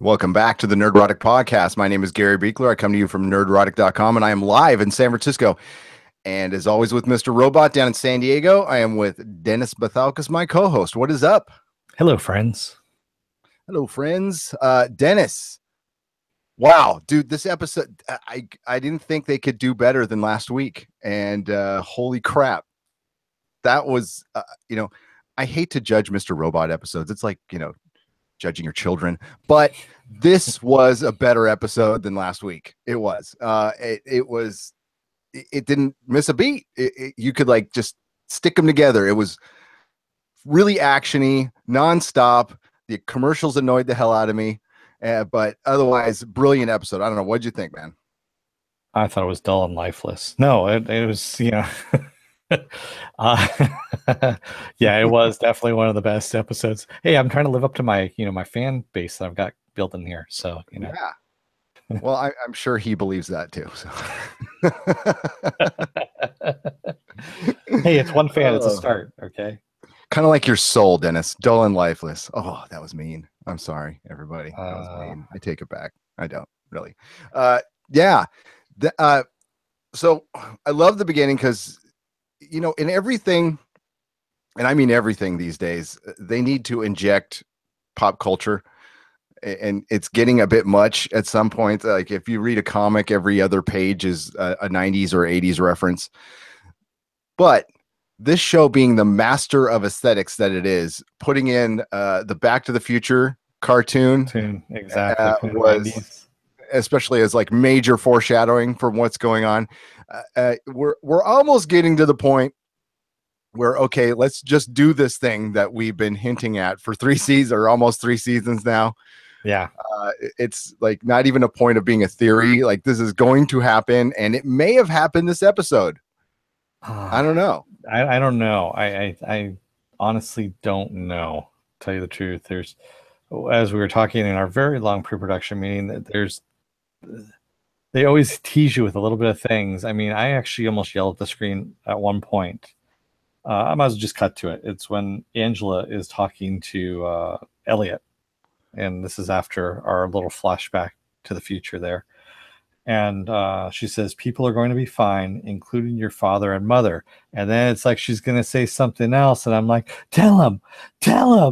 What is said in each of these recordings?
Welcome back to the Nerdrotic Podcast. My name is Gary Buechler. I come to you from nerdrotic.com, and I am live in San Francisco. And as always with Mr. Robot down in San Diego, I am with Dennis Bithoulkas, my co-host. What is up? Hello, friends. Hello, friends. Dennis. Wow, dude, this episode, I didn't think they could do better than last week. And holy crap. That was, I hate to judge Mr. Robot episodes. It's like, judging your children, but this was a better episode than last week. It was. It didn't miss a beat. You could like just stick them together. It was really actiony, nonstop. The commercials annoyed the hell out of me, but otherwise, brilliant episode. I don't know. What'd you think, man? I thought it was dull and lifeless. No, it was, yeah, it was definitely one of the best episodes. Hey, I'm trying to live up to my, my fan base that I've got built in here. So, Yeah. Well, I'm sure he believes that too. So. Hey, it's one fan. It's a start. Okay. Kind of like your soul, Dennis. Dull and lifeless. Oh, that was mean. I'm sorry, everybody. That was mean. I take it back. I don't really. Yeah. So I love the beginning because, in everything, and I mean everything these days, they need to inject pop culture. And it's getting a bit much at some point. Like if you read a comic, every other page is a 90s or 80s reference. But this show being the master of aesthetics that it is, putting in the Back to the Future cartoon exactly was, especially as like major foreshadowing from what's going on. We're almost getting to the point where, okay, let's just do this thing that we've been hinting at for 3 seasons or almost 3 seasons now. Yeah. It's like not even a point of being a theory. Like this is going to happen, and it may have happened this episode. I don't know. I don't know. I honestly don't know. To tell you the truth, there's, as we were talking in our very long pre-production meeting, that they always tease you with a little bit of things. I mean, I actually almost yelled at the screen at one point. I might as well just cut to it. It's when Angela is talking to Elliot. And this is after our little flashback to the future there. And she says, people are going to be fine, including your father and mother. And then it's like she's going to say something else. And I'm like, tell him. Yeah.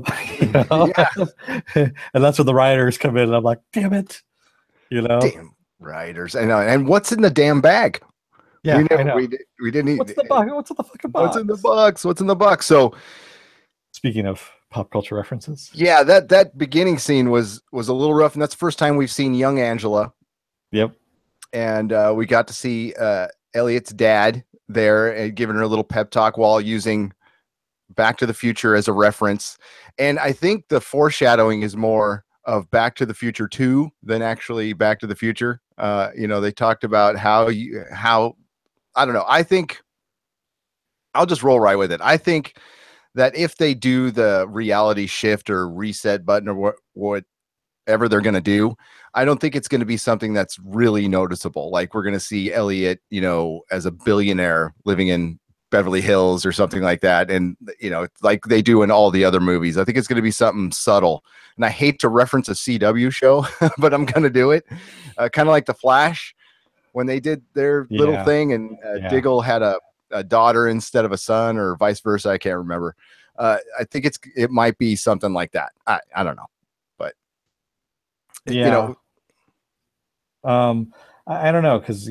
And that's when the writers come in. And I'm like, damn it. Damn writers. I know. And what's in the damn bag? Yeah, we didn't eat. What's the box? What's in the fucking box? What's in the box? What's in the box? So, speaking of pop culture references, yeah, that beginning scene was a little rough, and that's the first time we've seen young Angela. Yep. And we got to see Elliot's dad there and giving her a little pep talk while using Back to the Future as a reference. And I think the foreshadowing is more of Back to the Future 2 than actually Back to the Future. They talked about how I don't know. I think I'll just roll right with it. I think that if they do the reality shift or reset button or whatever they're going to do, I don't think it's going to be something that's really noticeable. Like we're going to see Elliot, as a billionaire living in Beverly Hills or something like that. And, like they do in all the other movies. I think it's going to be something subtle. And I hate to reference a CW show, but I'm going to do it. Kind of like The Flash when they did their little thing and Diggle had a daughter instead of a son or vice versa. I can't remember. I think it might be something like that. I don't know, but yeah. I don't know. Cause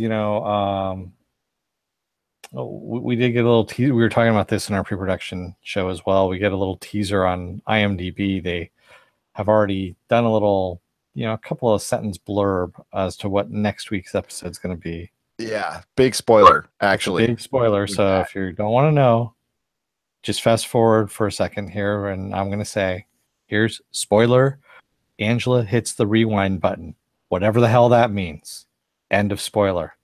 we did get a little teaser. We were talking about this in our pre-production show as well. We get a little teaser on IMDb. They have already done a little, a couple of sentence blurb as to what next week's episode is going to be. Yeah, big spoiler, actually. Big spoiler. So if you don't want to know, just fast forward for a second here, and I'm going to say, here's spoiler. Angela hits the rewind button, whatever the hell that means. End of spoiler.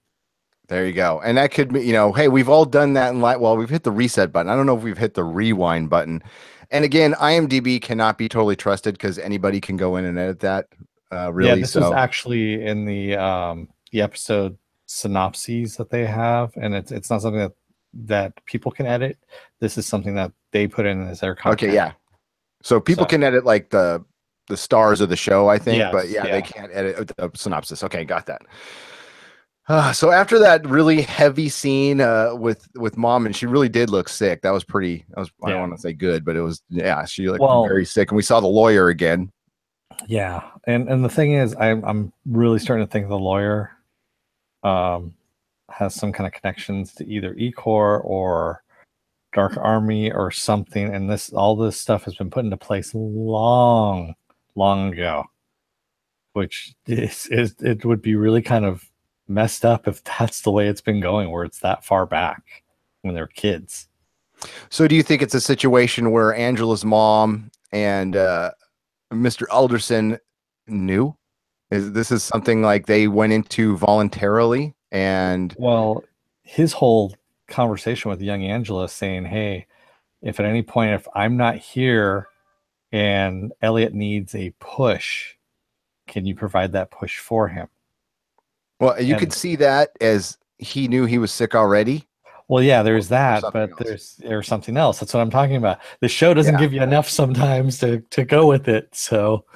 There you go. And that could be, hey, we've all done that in life. Well, we've hit the reset button. I don't know if we've hit the rewind button. And again, IMDb cannot be totally trusted because anybody can go in and edit that. Really, yeah, this is actually in the episode synopses that they have, and it's not something that people can edit. This is something that they put in as their content. Okay, yeah. So people can edit like the the stars of the show, I think. But Yes, yeah, they yeah. can't edit the synopsis. Okay, got that. So after that really heavy scene with mom, and she really did look sick. That was pretty. I don't Yeah. want to say good, but it was, yeah. She looked Well, very sick, and we saw the lawyer again. yeah. And the thing is, I'm really starting to think the lawyer um has some kind of connections to either Ecor or Dark Army or something. And all this stuff has been put into place long, long ago. Which is it would be really kind of messed up if that's the way it's been going, where it's that far back when they're kids. So do you think it's a situation where Angela's mom and Mr. Alderson knew? This is something like they went into voluntarily and Well, his whole conversation with young Angela saying, "Hey, if at any point if I'm not here and Elliot needs a push, can you provide that push for him?" well, you could And see that as he knew he was sick already well, yeah, there's or that, something but else. there's something else. That's what I'm talking about. The show doesn't Yeah. give you enough sometimes to go with it. So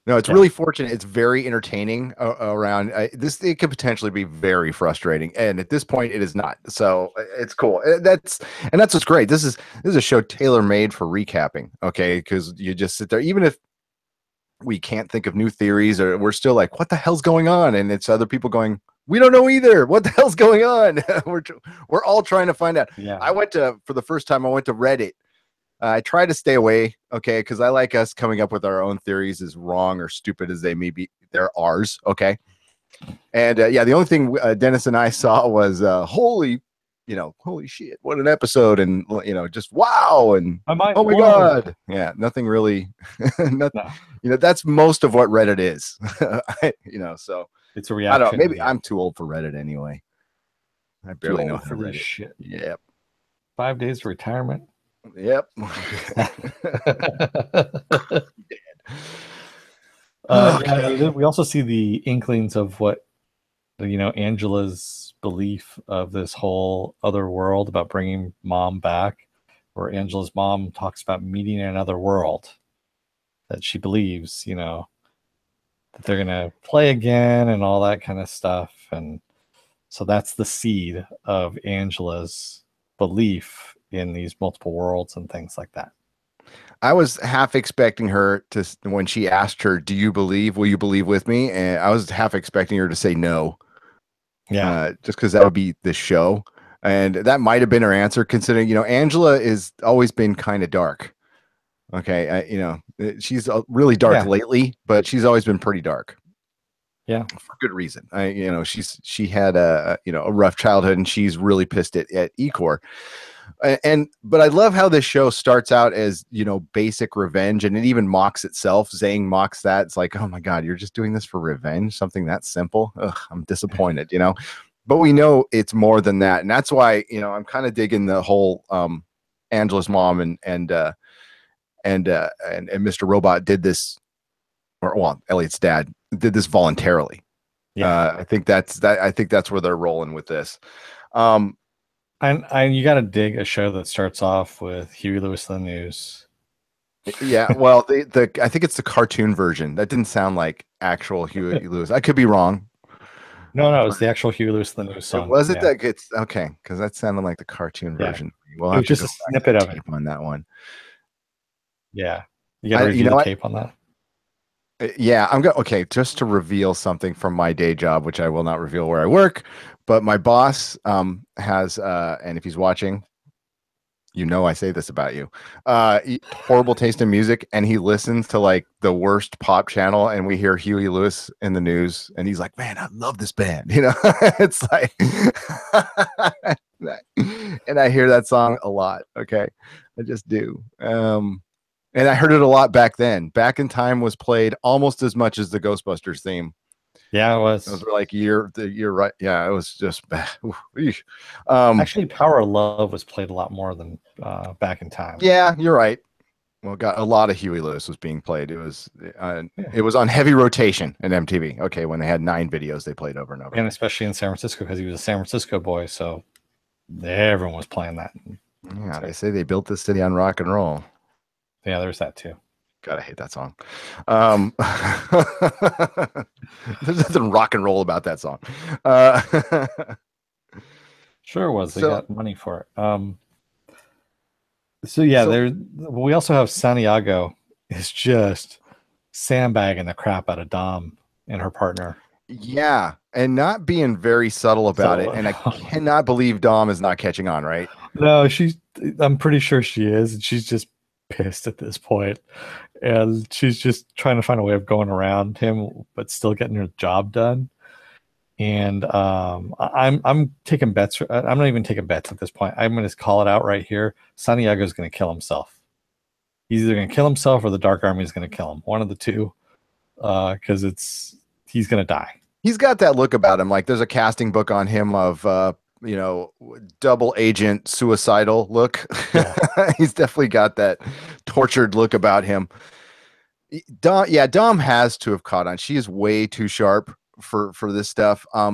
No, it's yeah, really fortunate. It's very entertaining around this. It could potentially be very frustrating, and at this point, it is not. So it's cool. That's what's great. This is a show tailor made for recapping. Okay, because you just sit there, even if we can't think of new theories, or we're still like, what the hell's going on? And it's other people going, we don't know either. What the hell's going on? We're all trying to find out. yeah, I went to for the first time. I went to Reddit. I try to stay away, okay, because I like us coming up with our own theories, as wrong or stupid as they may be. They're ours, okay. And yeah, the only thing Dennis and I saw was holy shit, what an episode, and just wow, and my oh mind's my blown. god, yeah, nothing really, nothing, No, that's most of what Reddit is, So it's a I don't know, reaction. maybe Yeah, I'm too old for Reddit anyway. I too barely know old how for to this Reddit. shit. Yep, 5 days of retirement. yep. Yeah, Okay. we also see the inklings of what Angela's belief of this whole other world about bringing mom back, where Angela's mom talks about meeting in another world that she believes, that they're gonna play again and all that kind of stuff. And so that's the seed of Angela's belief in these multiple worlds and things like that. I was half expecting her to, when she asked her, "Do you believe? Will you believe with me?" And I was half expecting her to say no, Yeah. just because that would be the show, and that might have been her answer. Considering Angela is always been kind of dark. Okay, she's really dark Yeah. lately, but she's always been pretty dark Yeah. for good reason. She had a rough childhood, and she's really pissed at Ecor. But I love how this show starts out as basic revenge, and it even mocks itself. Zhang mocks that. It's like, oh my god, you're just doing this for revenge, something that simple. Ugh, I'm disappointed. But we know it's more than that, and that's why I'm kind of digging the whole Angela's mom and Mr. Robot did this, or well, Elliot's dad did this voluntarily. Yeah. I think that's where they're rolling with this. Um, And you got to dig a show that starts off with Huey Lewis in the News. Yeah, well, the I think it's the cartoon version. That didn't sound like actual Huey Lewis. I could be wrong. No, it's But the actual Huey Lewis in the News it song. was it Yeah. that it's okay because that sounded like the cartoon Yeah. version. We'll It have was to just go a back to snippet the of it. tape on that one. Yeah. You got to You review know the what? tape on that. Yeah, I'm going. Okay, just to reveal something from my day job, which I will not reveal where I work, but my boss has and if he's watching, I say this about you, horrible taste in music, and he listens to like the worst pop channel, and we hear Huey Lewis in the news, and he's like, man, I love this band. It's like and I hear that song a lot. Okay, I just do. And I heard it a lot back then. Back in Time was played almost as much as the Ghostbusters theme. Yeah, it Those was. were like you're right. Yeah, it was just Actually, Power of Love was played a lot more than Back in Time. yeah, you're right. Well, got a lot of Huey Lewis was being played. Yeah. It was on heavy rotation at MTV. Okay, when they had 9 videos they played over and over. And especially in San Francisco, because he was a San Francisco boy. So everyone was playing that. Yeah, So, they say they built this city on rock and roll. yeah, there's that too. God, I hate that song. There's nothing rock and roll about that song. Uh, Sure was. They so, got money for it. So yeah, so we also have Santiago is just sandbagging the crap out of Dom and her partner. yeah, and not being very subtle about it. So And I cannot believe Dom is not catching on, right? no, I'm pretty sure she is, and she's just pissed at this point. And she's just trying to find a way of going around him, but still getting her job done. And I'm taking bets. I'm not even taking bets at this point. I'm going to call it out right here. Santiago's going to kill himself. He's either going to kill himself or the Dark Army is going to kill him. One of the two, because he's going to die. He's got that look about him. Like there's a casting book on him of double agent suicidal look. Yeah. He's definitely got that tortured look about him. Dom has to have caught on. She is way too sharp for this stuff. I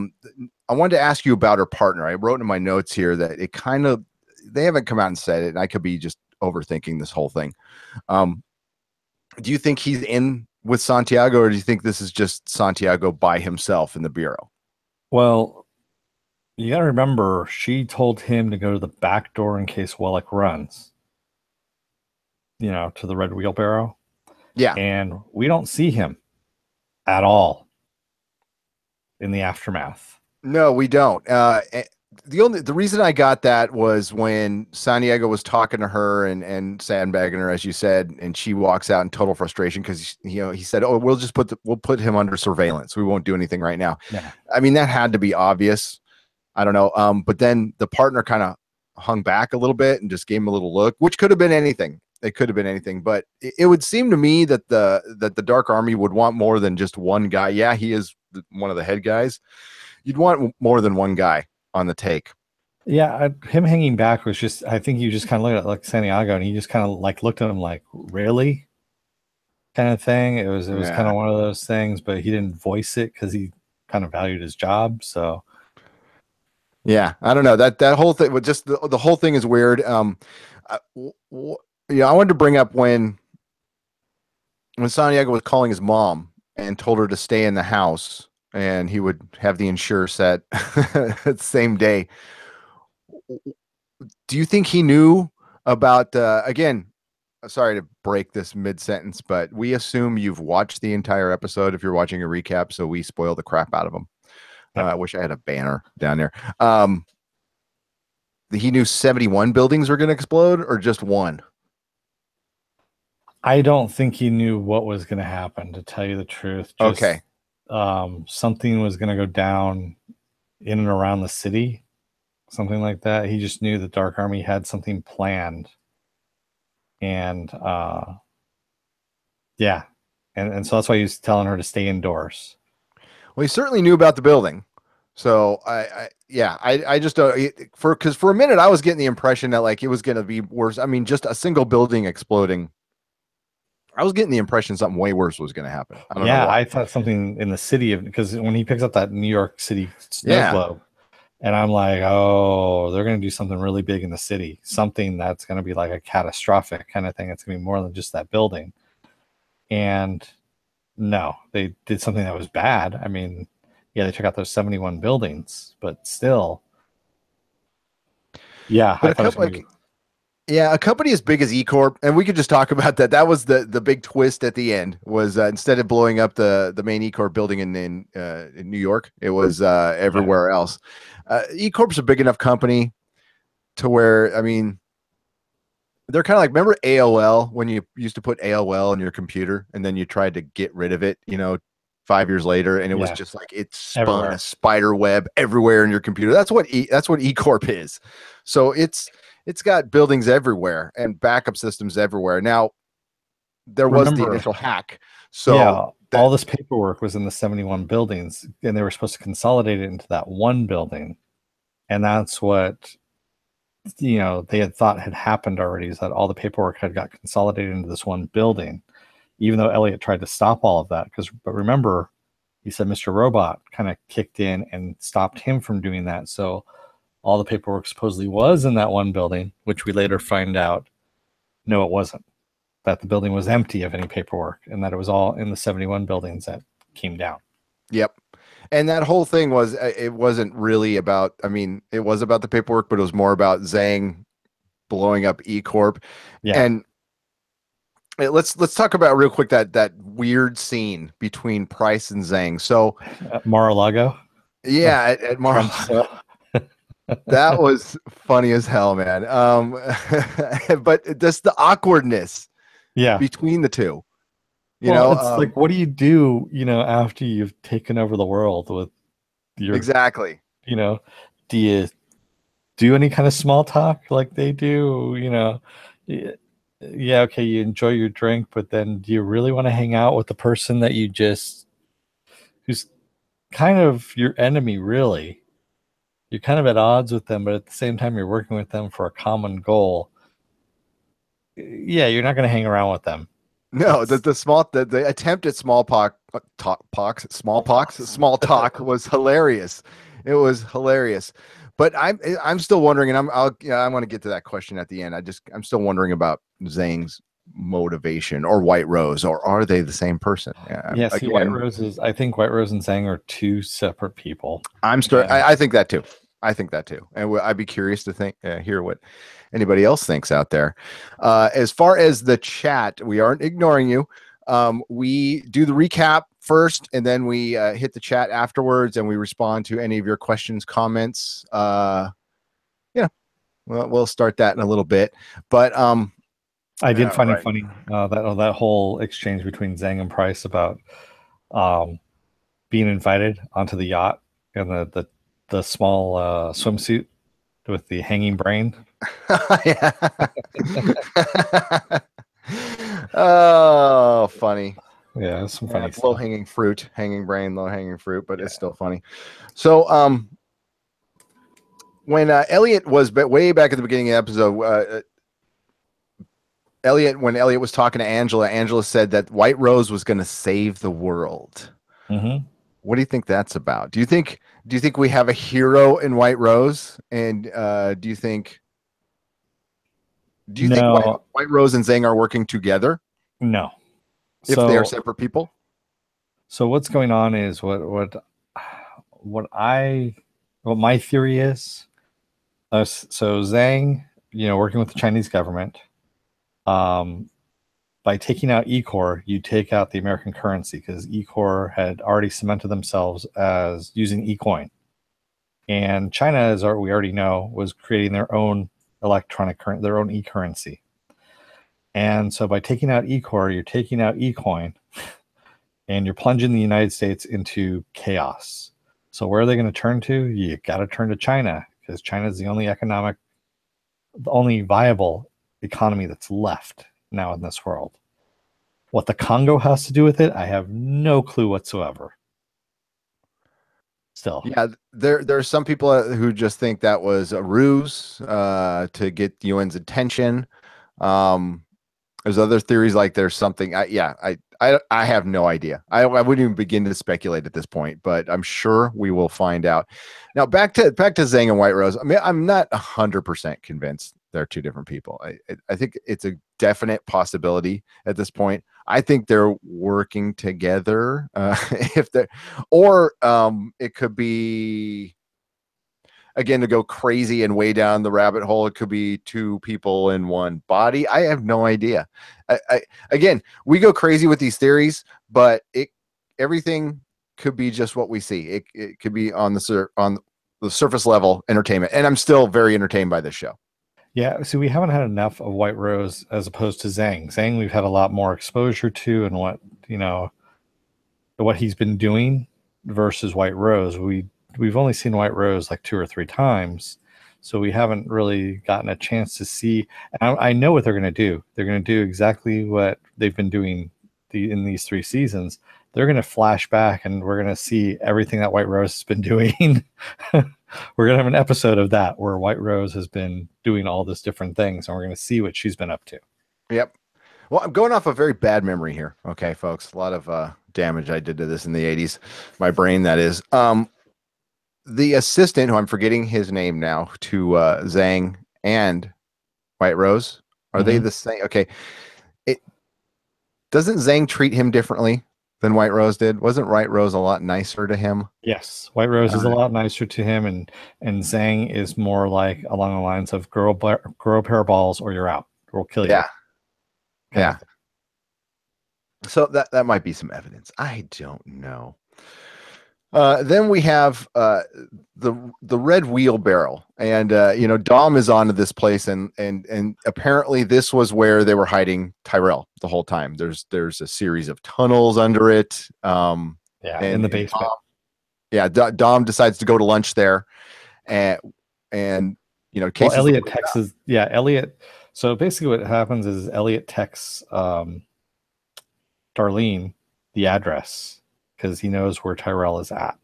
wanted to ask you about her partner. I wrote in my notes here that it kind of they haven't come out and said it, and I could be just overthinking this whole thing. Do you think he's in with Santiago, or do you think this is just Santiago by himself in the bureau? Well, you got to remember, she told him to go to the back door in case Wellek runs. To the red wheelbarrow. Yeah. And we don't see him at all in the aftermath. No, we don't. The reason I got that was when Santiago was talking to her and sandbagging her, as you said, and she walks out in total frustration because he said, "Oh, we'll put him under surveillance. We won't do anything right now." Yeah. I mean, that had to be obvious. I don't know. But then the partner kind of hung back a little bit and just gave him a little look, which could have been anything. It could have been anything, but it would seem to me that the Dark Army would want more than just one guy. Yeah, he is one of the head guys. You'd want more than one guy on the take. Yeah, him hanging back was just, I think you just kind of looked at like Santiago and he just kind of like looked at him like, really? Kind of thing. It was kind of one of those things, but he didn't voice it because he kind of valued his job. So yeah, I don't know that whole thing. Just the whole thing is weird. I wanted to bring up when Santiago was calling his mom and told her to stay in the house and he would have the insurer set the same day. Do you think he knew about again, sorry to break this mid-sentence, but we assume you've watched the entire episode if you're watching a recap, so we spoil the crap out of them. I wish I had a banner down there. He knew 71 buildings were going to explode or just one? I don't think he knew what was going to happen, to tell you the truth. Just, okay. Something was going to go down in and around the city, something like that. He just knew the Dark Army had something planned. And yeah. And so that's why he was telling her to stay indoors. Well, he certainly knew about the building. So I just because for a minute I was getting the impression that like it was going to be worse. I mean, just a single building exploding. I was getting the impression something way worse was going to happen. I don't know why. I thought something in the city because when he picks up that New York City snow globe, and I'm like, oh, they're going to do something really big in the city, something that's going to be like a catastrophic kind of thing. It's going to be more than just that building. And no, they did something that was bad. I mean, yeah, they took out those 71 buildings, but still, yeah, but a company as big as E Corp, and we could just talk about that. That was the big twist at the end. Was instead of blowing up the main E Corp building in New York, it was everywhere else. E Corp's a big enough company to where, I mean, they're kind of like, remember AOL when you used to put AOL in your computer and then you tried to get rid of it, 5 years later, and it was just like it spun a spider web everywhere in your computer. That's what E Corp is. So it's got buildings everywhere and backup systems everywhere. Now there was the initial hack. So all this paperwork was in the 71 buildings, and they were supposed to consolidate it into that one building, and that's what they had thought had happened already, is that all the paperwork had got consolidated into this one building, even though Elliot tried to stop all of that. But remember, he said Mr. Robot kind of kicked in and stopped him from doing that. So all the paperwork supposedly was in that one building, which we later find out, no, it wasn't. that the building was empty of any paperwork and that it was all in the 71 buildings that came down. Yep. And that whole thing was, it wasn't really about, I mean, it was about the paperwork, but it was more about Zhang blowing up E Corp. Yeah. And let's talk about real quick that weird scene between Price and Zhang. So At Mar-a-Lago. yeah, at Mar-a-Lago. That was funny as hell, man. But just the awkwardness between the two. It's like, what do you do, after you've taken over the world with your exactly. Do you do any kind of small talk like they do? Yeah, okay, you enjoy your drink, but then do you really want to hang out with the person that who's kind of your enemy, really? You're kind of at odds with them, but at the same time, you're working with them for a common goal. Yeah, you're not going to hang around with them. No, the attempt at small talk was hilarious. It was hilarious. But I'm still wondering, and I want to get to that question at the end. I'm still wondering about Zhang's motivation, or White Rose, or are they the same person? Yeah, see, I think White Rose and Zhang are two separate people. I think that too. And I'd be curious to hear what anybody else thinks out there. As far as the chat, we aren't ignoring you. We do the recap first, and then we hit the chat afterwards, and we respond to any of your questions, comments. We'll start that in a little bit. But I did find it funny that whole exchange between Zhang and Price about being invited onto the yacht and the small swimsuit with the hanging brain. Oh, funny. Yeah, some funny low hanging fruit, but it's still funny. So when Elliot was way back at the beginning of the episode, when Elliot was talking to Angela said that White Rose was going to save the world. Mm-hmm. What do you think that's about? Do you think we have a hero in White Rose? And do you think White Rose and Zhang are working together? No. If they are separate people? So what's going on is what my theory is. So Zhang, working with the Chinese government, by taking out E-Corps, you take out the American currency, because E-Corps had already cemented themselves as using E-Coin. And China, as we already know, was creating their own electronic currency, their own e-currency. And so by taking out E-Corps, you're taking out E-Coin, and you're plunging the United States into chaos. So where are they going to turn to? You got to turn to China, because China is the only viable economy that's left now in this world. What the Congo has to do with it, I have no clue whatsoever. Still, yeah, there's some people who just think that was a ruse to get UN's attention. There's other theories like there's something. I have no idea. I wouldn't even begin to speculate at this point, but I'm sure we will find out. Now back to Zhang and White Rose. I mean, I'm not 100% convinced they're two different people. I think it's a definite possibility at this point. I think they're working together. It could be, again, to go crazy and way down the rabbit hole, it could be two people in one body. I have no idea. Again, we go crazy with these theories, but everything could be just what we see. It could be on the surface level entertainment, and I'm still very entertained by this show. Yeah, so we haven't had enough of White Rose as opposed to Zhang. Zhang, we've had a lot more exposure to, and what he's been doing versus White Rose. We've only seen White Rose like 2 or 3 times, so we haven't really gotten a chance to see. And I know what they're going to do. They're going to do exactly what they've been doing in these 3 seasons. They're going to flash back, and we're going to see everything that White Rose has been doing. We're going to have an episode of that where White Rose has been doing all these different things, and we're going to see what she's been up to. Yep. Well, I'm going off a very bad memory here. Okay, folks, a lot of damage I did to this in the 80s. My brain, that is. The assistant, who I'm forgetting his name now, to Zhang and White Rose, are they the same? Okay. Doesn't Zhang treat him differently than White Rose did? Wasn't White Rose a lot nicer to him? Yes, White Rose is a Uh, lot nicer to him, and Zhang is more like along the lines of grow a pair of balls or you're out. We'll kill you, yeah, kind of yeah. thing. So that might be some evidence. I don't know. Then we have the red wheelbarrow, and Dom is onto this place, and apparently this was where they were hiding Tyrell the whole time. There's a series of tunnels under it, Yeah, in and, the and basement. Dom decides to go to lunch there, and Well, Casey's Elliot texts. Yeah, Elliot. So basically, what happens is Elliot texts Darlene the address because he knows where Tyrell is at.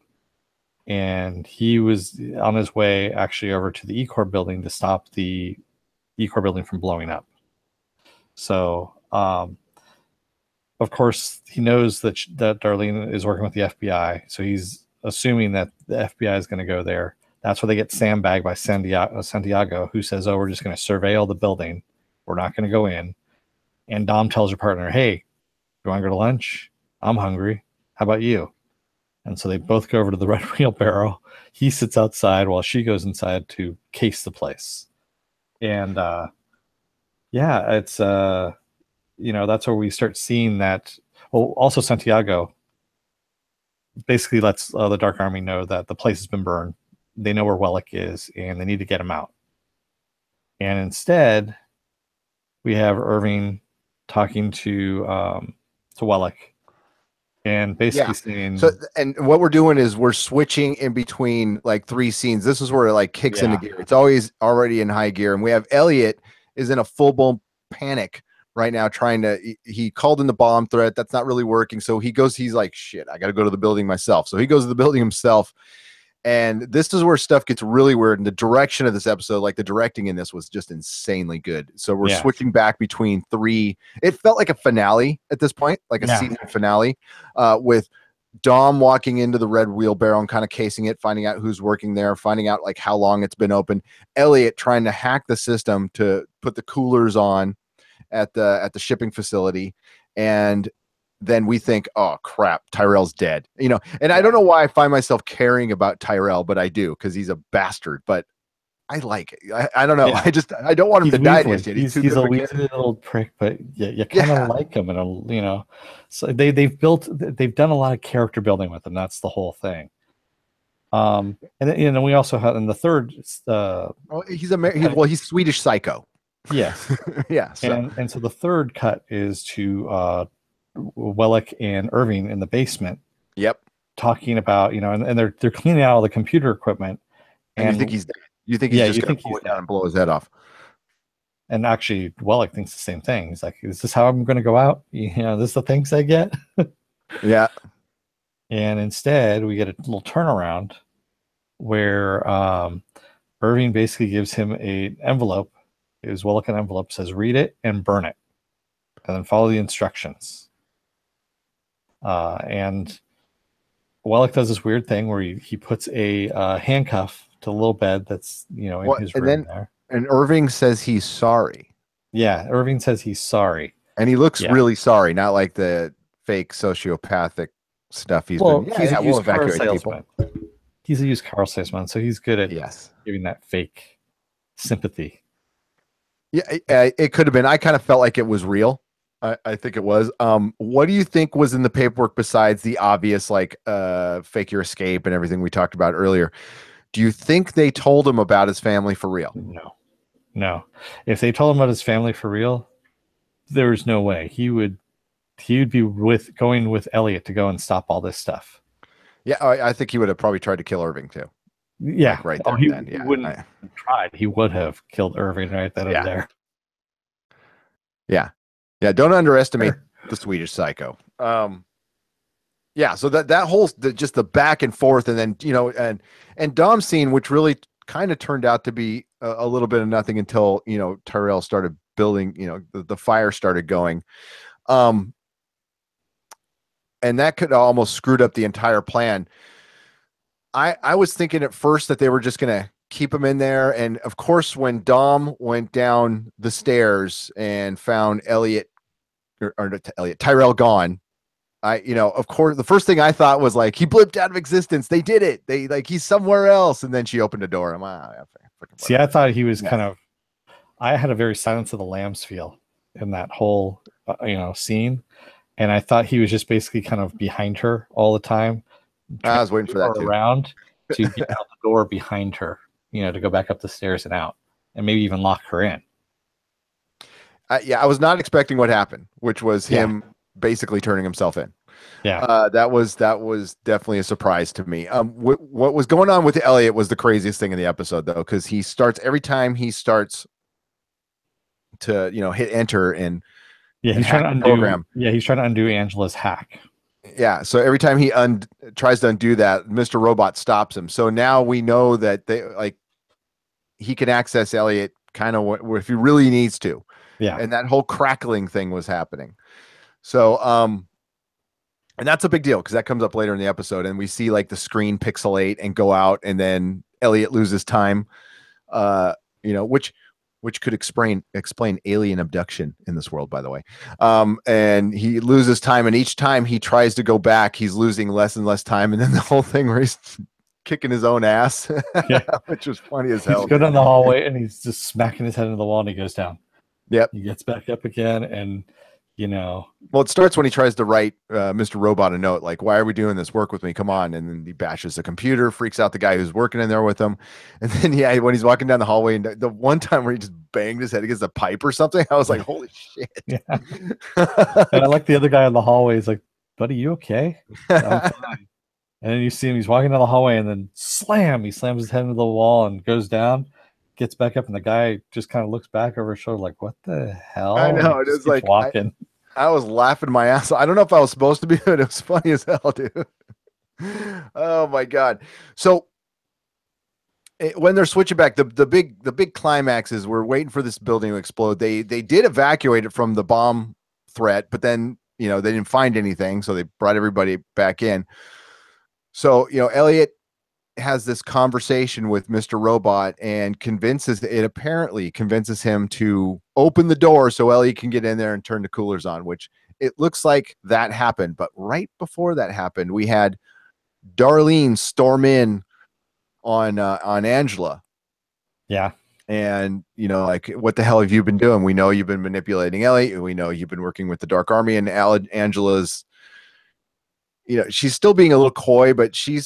And he was on his way actually over to the E-Corp building to stop the E-Corp building from blowing up. So, of course, he knows that Darlene is working with the FBI. So he's assuming that the FBI is going to go there. That's where they get sandbagged by Santiago, who says, "Oh, we're just going to surveil the building. We're not going to go in." And Dom tells her partner, "Hey, you want to go to lunch? I'm hungry. How about you?" And so they both go over to the red wheelbarrow. He sits outside while she goes inside to case the place. And yeah, it's that's where we start seeing that. Well, also Santiago basically lets the Dark Army know that the place has been burned. They know where Wellick is, and they need to get him out. And instead, we have Irving talking to Wellick and basically Yeah. saying, So, and what we're doing is we're switching in between like three scenes. This is where it like kicks into yeah, gear. It's always already in high gear. And we have Elliot is in a full blown panic right now, trying to, he called in the bomb threat. That's not really working. So he's like, shit, I got to go to the building myself. So he goes to the building himself. And this is where stuff gets really weird. And the direction of this episode, like the directing in this was just insanely good. So we're yeah, switching back between three. It felt like a finale at this point, like a yeah, season finale, with Dom walking into the red wheelbarrow and kind of casing it, finding out who's working there, finding out like how long it's been open. Elliot trying to hack the system to put the coolers on at the shipping facility, and then we think, oh crap, Tyrell's dead. And I don't know why I find myself caring about Tyrell, but I do because he's a bastard. But I like it. I don't know. yeah. I don't want him He's to die weaselly. just yet. He's too He's good a of a character. weaselly little prick, but you kind of Yeah, like him, and so they've done a lot of character building with him. That's the whole thing. And then, we also have in the third, oh, he's Swedish psycho. yes, Yeah. So and so the third cut is to Wellick and Irving in the basement yep. talking about and they're cleaning out all the computer equipment, And you think and he's dead. You think he's yeah, just you gonna think pull he's it down dead. and blow his head off. And actually, Wellick thinks the same thing. He's like, "Is this how I'm going to go out? This is the things I get." Yeah. And instead, we get a little turnaround where Irving basically gives him an envelope. His well-looking envelope says, "Read it and burn it, and then follow the instructions." And Wellick does this weird thing where he puts a handcuff to the little bed that's in What? his And room then there. and Irving says he's sorry. Yeah, Irving says he's sorry. And he looks Yeah. really sorry, not like the fake sociopathic stuff he's been. Well, Yeah, he's a yeah, we'll used car evacuate the people. salesman. He's a used car salesman, so he's good at Yes. giving that fake sympathy. Yeah, it could have been. I kind of felt like it was real. I think it was. What do you think was in the paperwork besides the obvious, like, fake your escape and everything we talked about earlier? Do you think they told him about his family for real? No. If they told him about his family for real, there's no way he would be going with Elliot to go and stop all this stuff. Yeah, I think he would have probably tried to kill Irving too. Yeah. Like right Oh, there he and then. Yeah. wouldn't have tried. He would have killed Irving right then Yeah. and there. Yeah. Yeah. Don't underestimate the Swedish psycho. Yeah. So that whole just the back and forth, and then and Dom's scene, which really kind of turned out to be a little bit of nothing until Tyrell started building. The fire started going. And that could almost screwed up the entire plan. I was thinking at first that they were just gonna keep him in there, and of course, when Dom went down the stairs and found Elliot or Elliot, Tyrell gone, of course, the first thing I thought was like, he blipped out of existence. They did it. They like, he's somewhere else. And then she opened the door. I'm like, See, I thought he was kind of, I had a very Silence of the Lambs feel in that whole, scene. And I thought he was just basically kind of behind her all the time. I was waiting for that too. Around to get out the door behind her, to go back up the stairs and out, and maybe even lock her in. I was not expecting what happened, which was him basically turning himself in. Yeah. That was definitely a surprise to me. What was going on with Elliot was the craziest thing in the episode, though, because every time he starts to hit enter and he's trying to undo program. Yeah, he's trying to undo Angela's hack. Yeah, so every time he tries to undo that, Mr. Robot stops him. So now we know that he can access Elliot kind of if he really needs to. Yeah, and that whole crackling thing was happening. So and that's a big deal because that comes up later in the episode, and we see like the screen pixelate and go out, and then Elliot loses time. Which could explain alien abduction in this world, by the way. And he loses time, and each time he tries to go back, he's losing less and less time. And then the whole thing where he's kicking his own ass, which was funny as hell. He's going down the hallway and he's just smacking his head into the wall, and he goes down. Yep. He gets back up again, and well, it starts when he tries to write Mr. Robot a note like, why are we doing this? Work with me, come on. And then he bashes the computer, freaks out the guy who's working in there with him. And then when he's walking down the hallway, and the one time where he just banged his head against a pipe or something, I was like, holy shit. Yeah. And I like the other guy in the hallway. He's like, buddy, you okay? I'm fine. And then you see him, he's walking down the hallway, and then he slams his head into the wall and goes down, gets back up, and the guy just kind of looks back over his shoulder like, what the hell? I know. It was like walking. I was laughing my ass off. I don't know if I was supposed to be, but it was funny as hell, dude. Oh my God. So when they're switching back, the big climax is we're waiting for this building to explode. They did evacuate it from the bomb threat, but then, they didn't find anything. So they brought everybody back in. So, Elliot has this conversation with Mr. Robot and apparently convinces him to open the door so Elliot can get in there and turn the coolers on, which it looks like that happened. But right before that happened, we had Darlene storm in on Angela. Yeah. And, like, what the hell have you been doing? We know you've been manipulating Elliot. We know you've been working with the Dark Army, and Angela's, she's still being a little coy, but she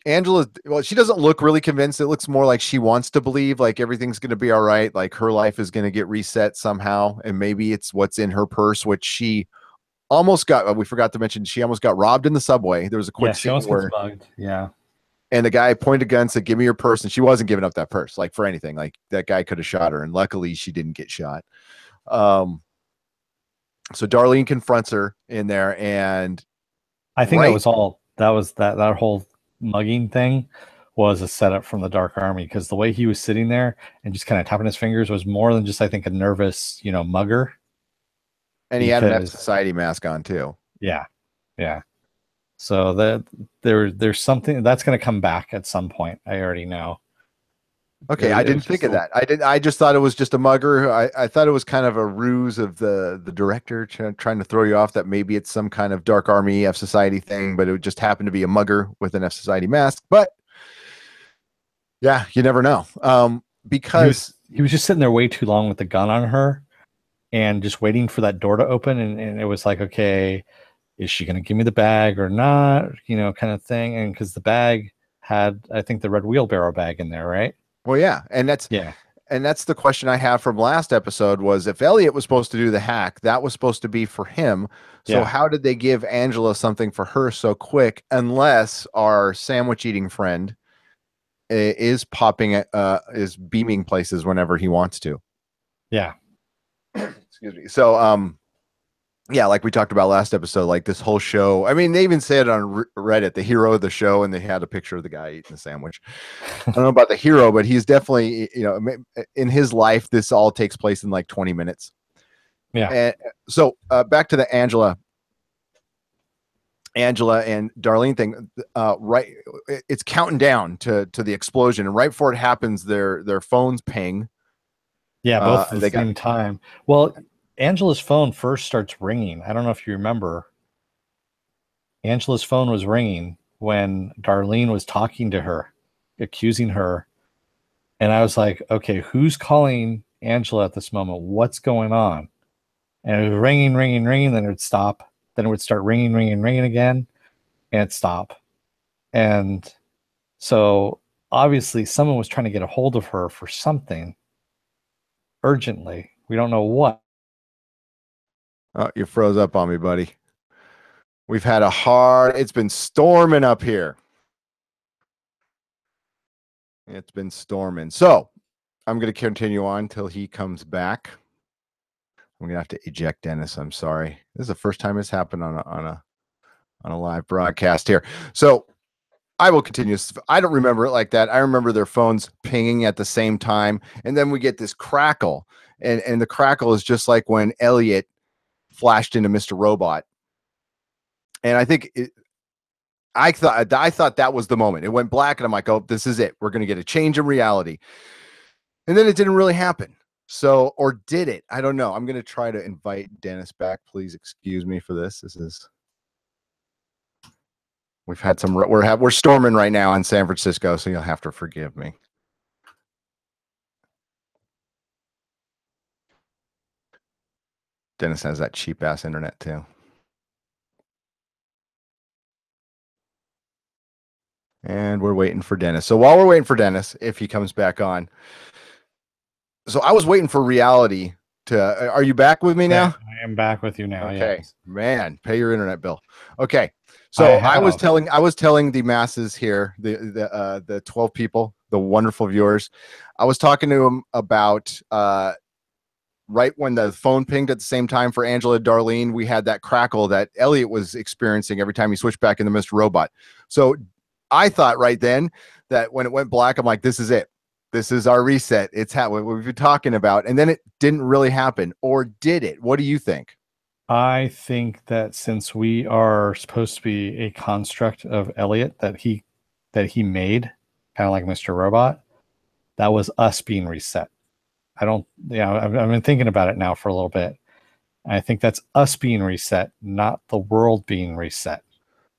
doesn't look really convinced. It looks more like she wants to believe like everything's going to be all right. Like her life is going to get reset somehow. And maybe it's what's in her purse, which she almost got. We forgot to mention, she almost got robbed in the subway. There was a quick scene where, yeah. And the guy pointed a gun, said, give me your purse. And she wasn't giving up that purse, like for anything. Like that guy could have shot her. And luckily she didn't get shot. So Darlene confronts her in there, and I think that was that whole mugging thing was a setup from the Dark Army, because the way he was sitting there and just kind of tapping his fingers was more than just, I think, a nervous, mugger. And he had an F Society mask on too. Yeah. Yeah. So that there's something that's going to come back at some point. I already know. Okay, I didn't think of that. I just thought it was just a mugger. I thought it was kind of a ruse of the director trying to throw you off that maybe it's some kind of Dark Army F Society thing, but it just happened to be a mugger with an F Society mask. But yeah, you never know. Because he was just sitting there way too long with the gun on her and just waiting for that door to open, and it was like, okay, is she going to give me the bag or not? Kind of thing. And because the bag had, I think, the red wheelbarrow bag in there, right? Well, yeah, and that's the question I have from last episode was, if Elliot was supposed to do the hack, that was supposed to be for him. So how did they give Angela something for her so quick, unless our sandwich eating friend is is beaming places whenever he wants to? Yeah. Excuse me. So, yeah, like we talked about last episode, like this whole show. I mean, they even said on Reddit, the hero of the show, and they had a picture of the guy eating the sandwich. I don't know about the hero, but he's definitely, in his life, this all takes place in like 20 minutes. Yeah. And so back to the Angela and Darlene thing. Right, it's counting down to the explosion, and right before it happens, their phones ping. Yeah, both at the same time. Well, Angela's phone first starts ringing. I don't know if you remember. Angela's phone was ringing when Darlene was talking to her, accusing her. And I was like, okay, who's calling Angela at this moment? What's going on? And it was ringing, ringing, ringing. Then it would stop. Then it would start ringing, ringing, ringing again, and it'd stop. And so obviously someone was trying to get a hold of her for something urgently. We don't know what. Oh, you froze up on me, buddy. We've had it's been storming up here. It's been storming. So I'm going to continue on till he comes back. I'm going to have to eject Dennis. I'm sorry. This is the first time it's happened on a live broadcast here. So I will continue. I don't remember it like that. I remember their phones pinging at the same time. And then we get this crackle. And the crackle is just like when Elliot flashed into Mr. Robot. And I think I thought that was the moment. It went black and I'm like, oh, this is it. We're going to get a change in reality. And then it didn't really happen. So, or did it? I don't know. I'm going to try to invite Dennis back. Please excuse me for this. We've had some, we're storming right now in San Francisco, so you'll have to forgive me. Dennis has that cheap ass internet too. And we're waiting for Dennis. So while we're waiting for Dennis, if he comes back on. So I was waiting for reality to, are you back with me now? I am back with you now. Okay, yes. Man, pay your internet bill. Okay. So I was telling the masses here, the 12 people, the wonderful viewers, I was talking to them about, right when the phone pinged at the same time for Angela and Darlene, we had that crackle that Elliot was experiencing every time he switched back into Mr. Robot. So I thought right then that when it went black, I'm like, this is it. This is our reset. It's what we've been talking about. And then it didn't really happen. Or did it? What do you think? I think that since we are supposed to be a construct of Elliot that he made, kind of like Mr. Robot, that was us being reset. I've been thinking about it now for a little bit. I think that's us being reset, not the world being reset.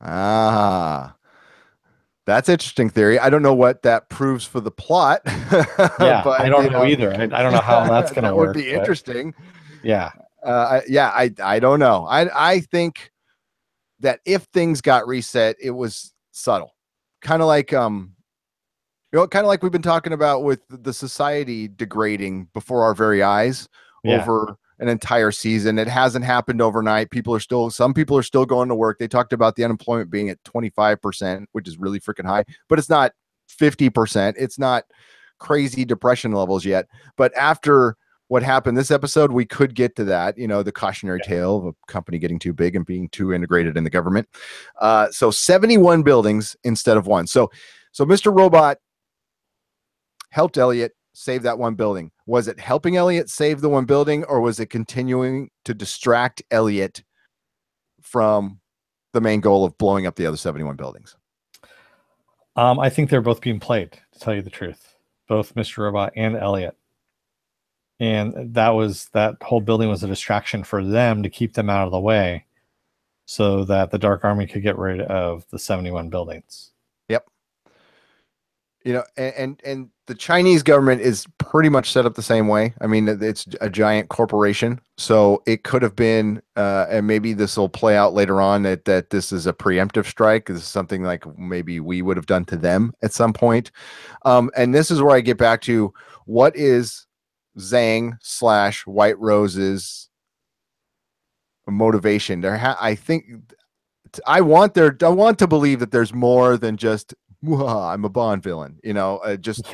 Ah, that's interesting theory. I don't know what that proves for the plot. Yeah, but, I don't know either. I don't know how that's going to work. That would be interesting. Yeah. I don't know. I think that if things got reset, it was subtle. Kind of like we've been talking about with the society degrading before our very eyes over an entire season. It hasn't happened overnight. Some people are still going to work. They talked about the unemployment being at 25%, which is really freaking high, but it's not 50%. It's not crazy depression levels yet. But after what happened this episode, we could get to that, the cautionary tale of a company getting too big and being too integrated in the government. So 71 buildings instead of one. So Mr. Robot helped Elliot save that one building. Was it helping Elliot save the one building, or was it continuing to distract Elliot from the main goal of blowing up the other 71 buildings? I think they're both being played, to tell you the truth, both Mr. Robot and Elliot. And that whole building was a distraction for them to keep them out of the way so that the Dark Army could get rid of the 71 buildings. Yep. And the Chinese government is pretty much set up the same way. I mean, it's a giant corporation, so it could have been, and maybe this will play out later on that this is a preemptive strike. This is something like maybe we would have done to them at some point. And this is where I get back to what is Zhang / White Rose's motivation. I think I want to believe that there's more than just I'm a Bond villain, just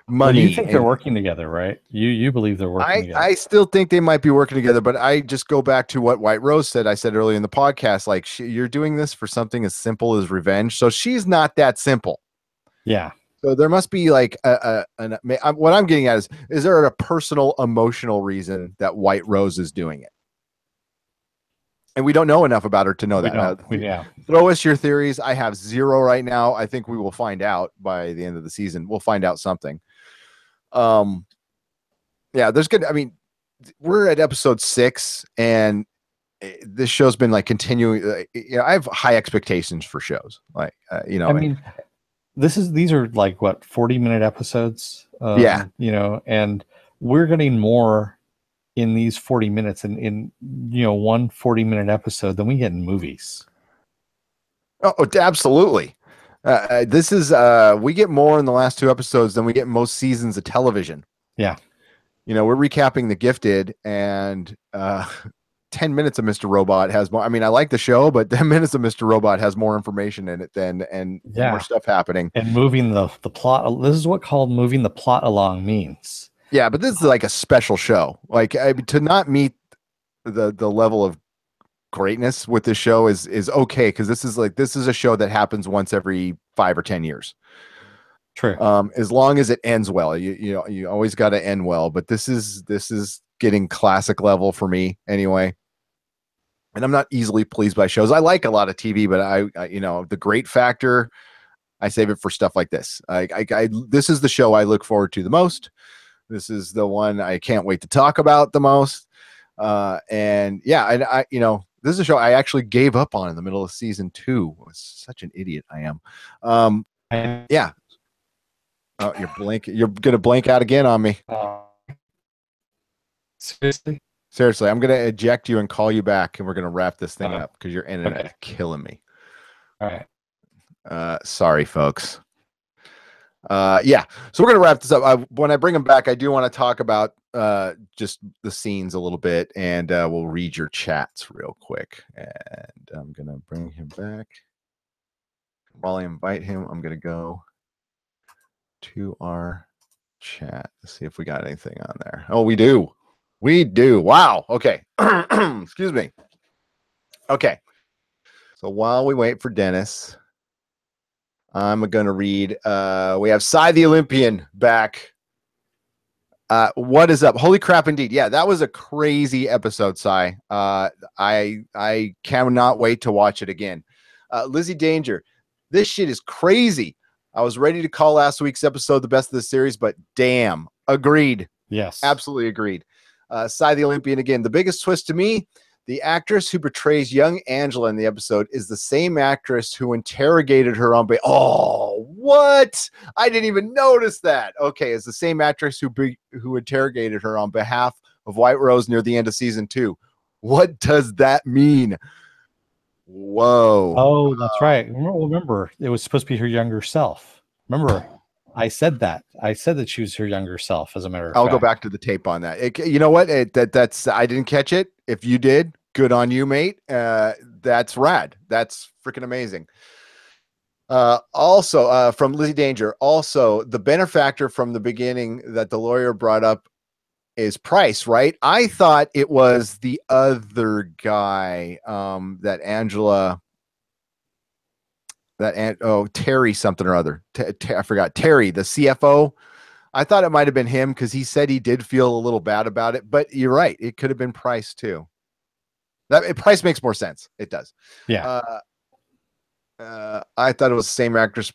money. Well, you think they're working together, right? You believe they're working together. I still think they might be working together, but I just go back to what White Rose said. I said earlier in the podcast, like, you're doing this for something as simple as revenge. So she's not that simple. Yeah. So there must be like what I'm getting at is there a personal emotional reason that White Rose is doing it? And we don't know enough about her to know that. Throw us your theories. I have zero right now. I think we will find out by the end of the season. We'll find out something. There's good. I mean, we're at episode 6, and this show's been like continuing. I have high expectations for shows. Like, I mean, these are like what 40-minute episodes. Yeah. And we're getting more in these 40 minutes in one 40-minute episode than we get in movies. Oh, absolutely. This is we get more in the last 2 episodes than we get in most seasons of television. Yeah. We're recapping The Gifted, and 10 minutes of Mr. Robot has more. I mean, I like the show, but 10 minutes of Mr. Robot has more information in it and more stuff happening. And moving the plot. This is what called moving the plot along means. Yeah, but this is like a special show. Like, to not meet the level of greatness with this show is okay, because this is a show that happens once every 5 or 10 years. True. As long as it ends well, you always got to end well. But this is getting classic level for me anyway. And I'm not easily pleased by shows. I like a lot of TV, but I the great factor, I save it for stuff like this. This is the show I look forward to the most. This is the one I can't wait to talk about the most. And yeah, this is a show I actually gave up on in the middle of season 2. I was such an idiot I am. Yeah. Oh, you're gonna blank out again on me. Seriously, I'm gonna eject you and call you back, and we're gonna wrap this thing up because your internet is killing me. All right. Sorry, folks. Yeah, so we're gonna wrap this up. When I bring him back, I do want to talk about just the scenes a little bit, and we'll read your chats real quick. And I'm gonna bring him back. While I invite him, I'm gonna go to our chat. Let's see if we got anything on there. Oh, we do. We do. Wow. Okay. Excuse me. Okay. So while we wait for Dennis, I'm going to read. We have Cy the Olympian back. What is up? Holy crap, indeed. Yeah, that was a crazy episode, Cy. I cannot wait to watch it again. Lizzie Danger, this shit is crazy. I was ready to call last week's episode the best of the series, but damn, agreed. Yes, absolutely agreed. Cy the Olympian again. The biggest twist to me, the actress who portrays young Angela in the episode is the same actress who interrogated her on. Oh, what? I didn't even notice that. Okay, it's the same actress who interrogated her on behalf of White Rose near the end of season 2. What does that mean? Whoa. Oh, that's right. Remember, it was supposed to be her younger self. Remember, I said that. I said that she was her younger self, as a matter of fact. I'll go back to the tape on that. You know what? That's I didn't catch it. If you did, good on you, mate. That's rad. That's freaking amazing. Also, from Lizzie Danger, also the benefactor from the beginning that the lawyer brought up is Price, right? I thought it was the other guy, that Angela, Terry something or other. I forgot. Terry, the CFO. I thought it might have been him because he said he did feel a little bad about it, but you're right. It could have been Price too. Price makes more sense. It does. Yeah. I thought it was the same actress,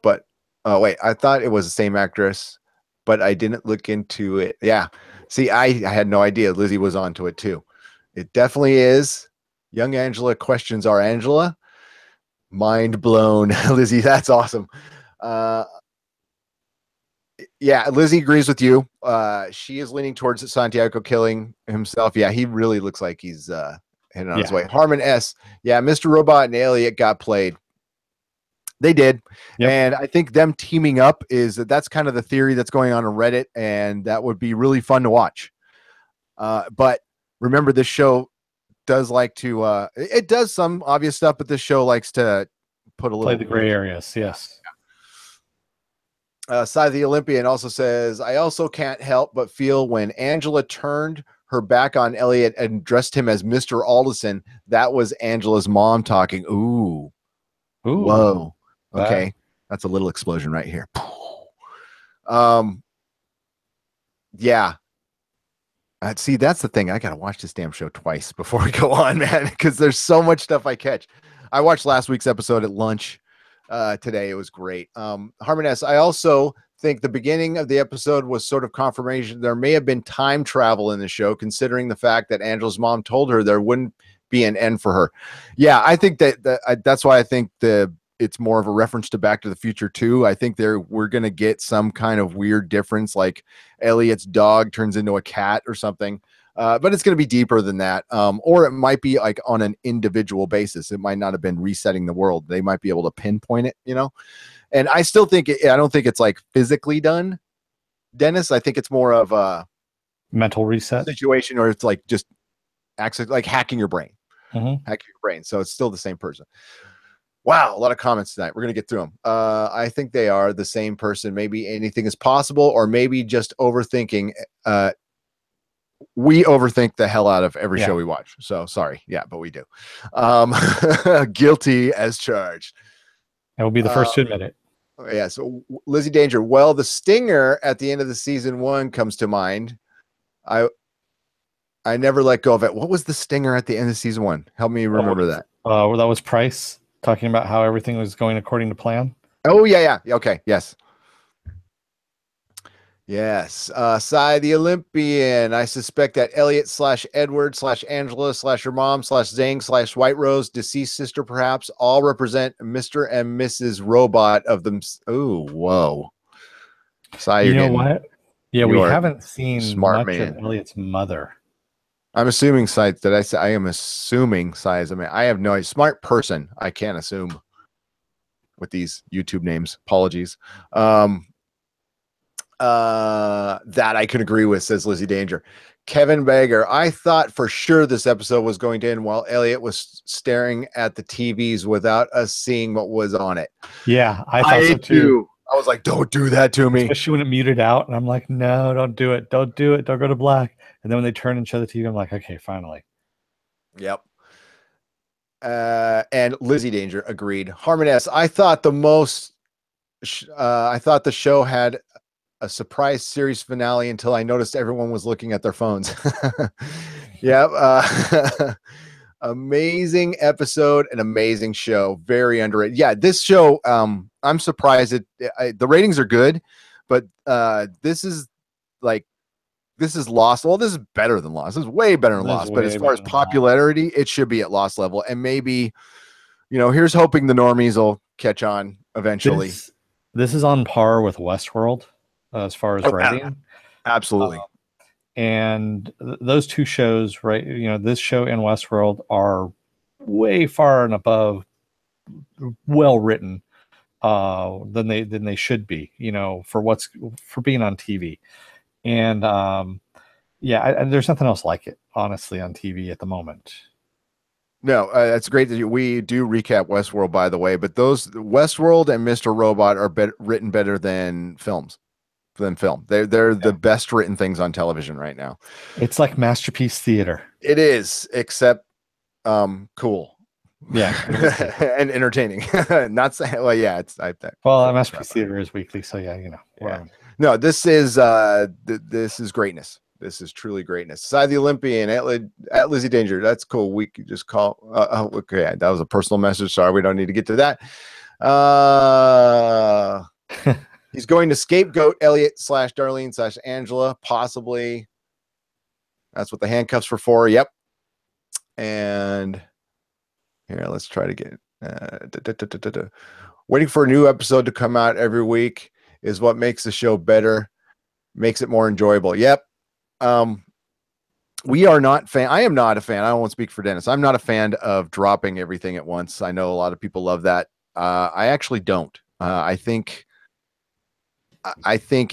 but wait, I thought it was the same actress, but I didn't look into it. Yeah. See, I had no idea Lizzie was onto it too. It definitely is. Young Angela questions our Angela. Mind blown. Lizzie, that's awesome. Yeah, Lizzie agrees with you. She is leaning towards Santiago killing himself. Yeah, he really looks like he's heading on his way. Harmon S. Yeah, Mr. Robot and Elliot got played. They did. Yep. And I think them teaming up that's kind of the theory that's going on Reddit, and that would be really fun to watch. But remember, this show does like to it does some obvious stuff, but this show likes to put a little play the gray areas. Yes. Cy the Olympian also says, I also can't help but feel when Angela turned her back on Elliot and dressed him as Mr. Alderson, that was Angela's mom talking. Ooh. Whoa. Okay. That's a little explosion right here. Yeah. See, that's the thing. I got to watch this damn show twice before we go on, man, because there's so much stuff I catch. I watched last week's episode at lunch today. It was great. Harmon S., I also think the beginning of the episode was sort of confirmation. There may have been time travel in the show, considering the fact that Angela's mom told her there wouldn't be an end for her. Yeah, I think that's why I think it's more of a reference to Back to the Future too. I think we're going to get some kind of weird difference, like Elliot's dog turns into a cat or something. But it's going to be deeper than that. Or it might be like on an individual basis. It might not have been resetting the world. They might be able to pinpoint it, you know? And I still think I don't think it's like physically done, Dennis. I think it's more of a mental reset situation, or it's like just access, like hacking your brain, mm-hmm. hacking your brain. So it's still the same person. Wow, a lot of comments tonight. We're gonna get through them. I think they are the same person. Maybe anything is possible, or maybe just overthinking. We overthink the hell out of every show we watch. So sorry, but we do. Guilty as charged. I will be the first to admit it. Yeah, so Lizzie Danger. Well, the stinger at the end of the season 1 comes to mind. I never let go of it. What was the stinger at the end of season 1? Help me remember that. That was Price talking about how everything was going according to plan. Oh yeah. Okay, yes. Yes. Cy the Olympian. I suspect that Elliot / Edward / Angela / her mom / Zhang / White Rose, deceased sister perhaps, all represent Mr. and Mrs. Robot of them. Oh, whoa. Cy, you know what? Yeah, we haven't seen smart much man. of Elliot's mother. I'm assuming Cy. Did I say I am assuming Cy is a man? I have no idea. Smart person. I can't assume with these YouTube names. Apologies. That I can agree with, says Lizzie Danger. Kevin Bagger, I thought for sure this episode was going to end while Elliot was staring at the TVs without us seeing what was on it. Yeah, I thought so too. I was like, don't do that to me. Especially when it muted out, and I'm like, no, don't do it. Don't do it. Don't go to black. And then when they turn and show the TV, I'm like, okay, finally. Yep. And Lizzie Danger agreed. Harmon S, I thought the show had a surprise series finale until I noticed everyone was looking at their phones. Yeah. Amazing episode, an amazing show, very underrated. Yeah, this show, I'm surprised the ratings are good, but this is Lost. Well, this is better than Lost. This is way better than Lost, but as far as popularity, it should be at Lost level. And maybe, here's hoping the normies will catch on eventually. This is on par with Westworld as far as writing. Absolutely. And those two shows, right? This show and Westworld are way far and above well written than they should be, for being on TV. And there's nothing else like it, honestly, on TV at the moment. No, that's great that we do recap Westworld, by the way. But those Westworld and Mr. Robot are written better than film. They're the best written things on television right now. It's like masterpiece theater. It is, except cool. Yeah. And entertaining. Not saying, well, yeah, it's masterpiece theater is weekly, so No, this is greatness. This is truly greatness. Side the Olympian at Lizzie Danger. That's cool. We could just call. Okay, that was a personal message. Sorry, we don't need to get to that. He's going to scapegoat Elliot / Darlene / Angela, possibly. That's what the handcuffs were for. Yep. And here, let's try to get. Waiting for a new episode to come out every week is what makes the show better, makes it more enjoyable. Yep. We are not fan. I am not a fan. I won't speak for Dennis. I'm not a fan of dropping everything at once. I know a lot of people love that. I actually don't. I think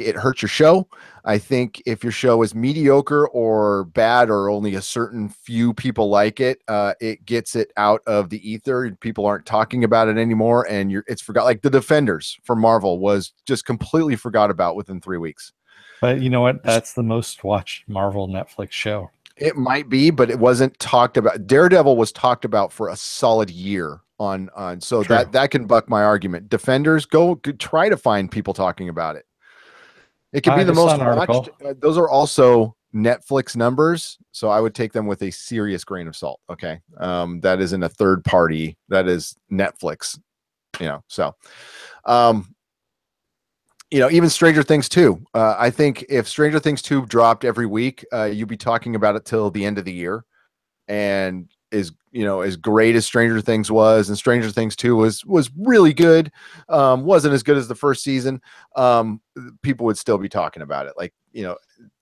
it hurts your show. I think if your show is mediocre or bad or only a certain few people like it, it gets it out of the ether. People aren't talking about it anymore, and it's forgot. Like The Defenders from Marvel was just completely forgot about within 3 weeks. But you know what? That's the most watched Marvel Netflix show. It might be, but it wasn't talked about. Daredevil was talked about for a solid year on so True. that can buck my argument. Defenders, go try to find people talking about it. It could be the most watched. Those are also Netflix numbers, so I would take them with a serious grain of salt. Okay, that isn't a third party. That is Netflix. So even Stranger Things 2. I think if Stranger Things 2 dropped every week, you'd be talking about it till the end of the year. And as great as Stranger Things was, and Stranger Things 2 was really good, wasn't as good as the first season, people would still be talking about it. Like,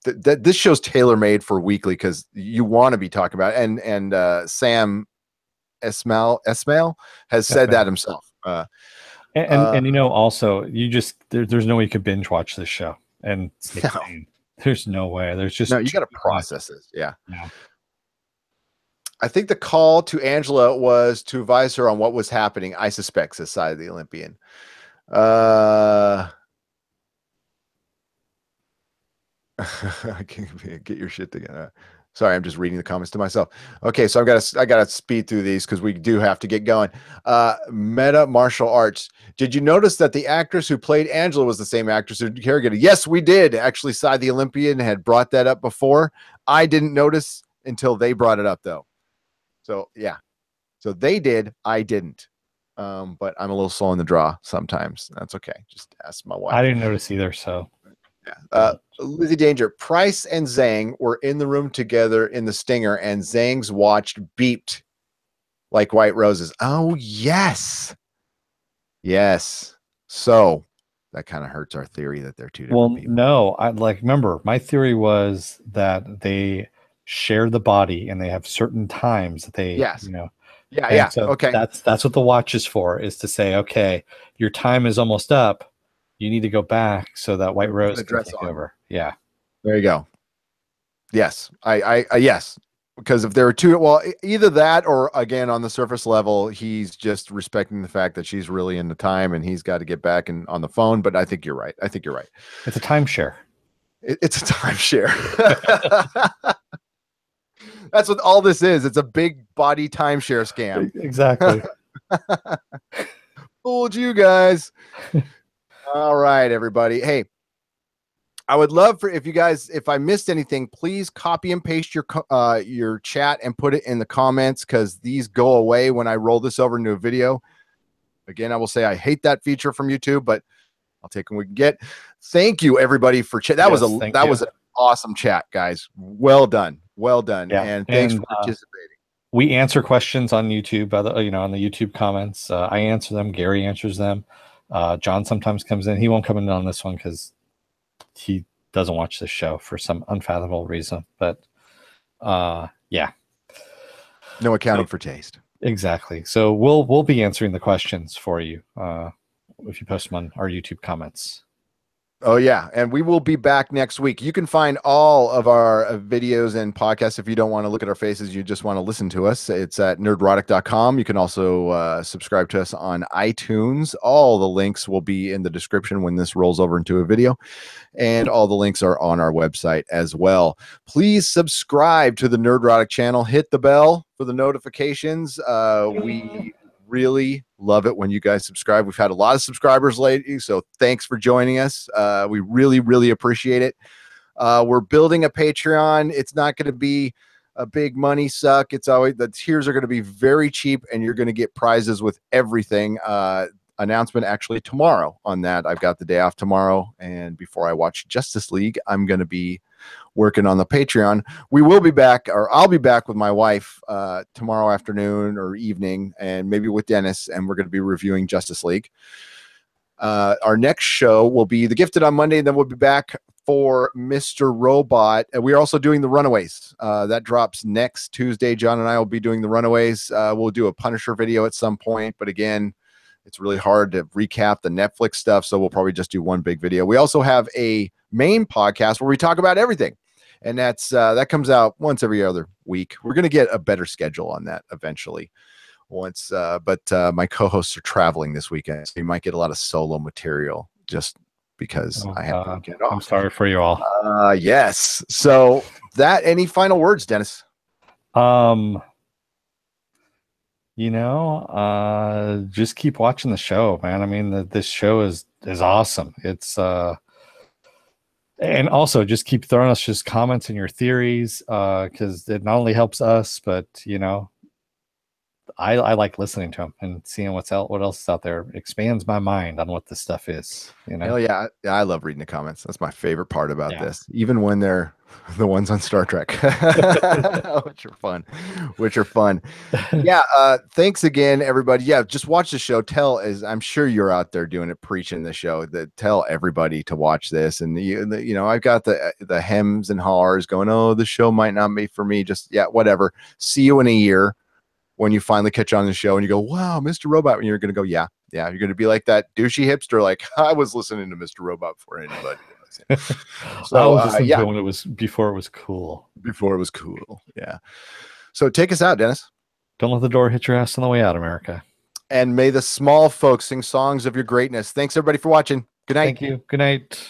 this show's tailor-made for weekly because you want to be talking about it. And Sam Esmail has said that himself. And also, there's no way you could binge watch this show and stay sane. There's no way. There's just you got to process this. Yeah. Yeah. I think the call to Angela was to advise her on what was happening. I suspect, this side of the Olympian. Get your shit together. Sorry, I'm just reading the comments to myself. Okay, so I gotta speed through these because we do have to get going. Meta Martial Arts. Did you notice that the actress who played Angela was the same actress who Harrogate? Yes, we did. Actually, Side the Olympian had brought that up before. I didn't notice until they brought it up, though. So yeah, so they did. I didn't. But I'm a little slow in the draw sometimes. That's okay. Just ask my wife. I didn't notice either. So yeah. Lizzie Danger, Price and Zhang were in the room together in the Stinger, and Zhang's watch beeped like white roses. Oh yes, yes. So that kind of hurts our theory that they're two different people. No, remember, my theory was that they share the body and they have certain times that they, Yeah. So okay. That's what the watch is for, is to say, okay, your time is almost up. You need to go back so that White Rose can take over. Yeah. There you go. Yes. I yes. Because if there are two, well, either that or again, on the surface level, he's just respecting the fact that she's really into time and he's got to get back and on the phone. But I think you're right. It's a timeshare. It's a timeshare. That's what all this is. It's a big body timeshare scam. Exactly. Fooled you guys. All right, everybody. Hey, I would love for if I missed anything, please copy and paste your chat and put it in the comments, because these go away when I roll this over into a video. Again, I will say I hate that feature from YouTube, but I'll take what we can get. Thank you, everybody, for chat. That was an awesome chat, guys. Well done. Yeah. And thanks for participating. We answer questions on YouTube, on the YouTube comments. I answer them. Gary answers them. John sometimes comes in. He won't come in on this one because he doesn't watch this show for some unfathomable reason. But yeah, no accounting for taste. Exactly. So we'll be answering the questions for you if you post them on our YouTube comments. Oh, yeah. And we will be back next week. You can find all of our videos and podcasts if you don't want to look at our faces. You just want to listen to us. It's at nerdrotic.com. You can also subscribe to us on iTunes. All the links will be in the description when this rolls over into a video. And all the links are on our website as well. Please subscribe to the Nerdrotic channel. Hit the bell for the notifications. We really love it when you guys subscribe. We've had a lot of subscribers lately, so thanks for joining us. We really, really appreciate it. We're building a Patreon. It's not going to be a big money suck. It's always, the tiers are going to be very cheap, and you're going to get prizes with everything. Announcement actually tomorrow on that. I've got the day off tomorrow, and before I watch Justice League, I'm going to be working on the Patreon. We will be back, or I'll be back with my wife tomorrow afternoon or evening, and maybe with Dennis, and we're going to be reviewing Justice League. Our next show will be The Gifted on Monday, and then we'll be back for Mr. Robot. And we're also doing The Runaways. That drops next Tuesday. John and I will be doing The Runaways. We'll do a Punisher video at some point, but again, it's really hard to recap the Netflix stuff, so we'll probably just do one big video. We also have a main podcast where we talk about everything, and that comes out once every other week. We're going to get a better schedule on that eventually. But my co-hosts are traveling this weekend, so you might get a lot of solo material just because I have to get off. I'm sorry for you all. Yes. So any final words, Dennis? Just keep watching the show, man. I mean, this show is awesome. It's and also just keep throwing us just comments and your theories, because it not only helps us, but I like listening to them and seeing what else is out there. It expands my mind on what this stuff is. Hell yeah. I love reading the comments. That's my favorite part about Yeah. this, even when they're the ones on Star Trek, which are fun, Yeah. Thanks again, everybody. Yeah. Just watch the show. As I'm sure you're out there doing it, preaching the show, that tell everybody to watch this. And I've got the hems and haws going, oh, the show might not be for me. Just, yeah, whatever. See you in a year when you finally catch on the show and you go, wow, Mr. Robot. And you're going to go, yeah. You're going to be like that douchey hipster. Like, I was listening to Mr. Robot before anybody was. So, I was listening to it when it was before it was cool. Before it was cool. Yeah. So take us out, Dennis. Don't let the door hit your ass on the way out, America. And may the small folks sing songs of your greatness. Thanks, everybody, for watching. Good night. Thank you. Good night.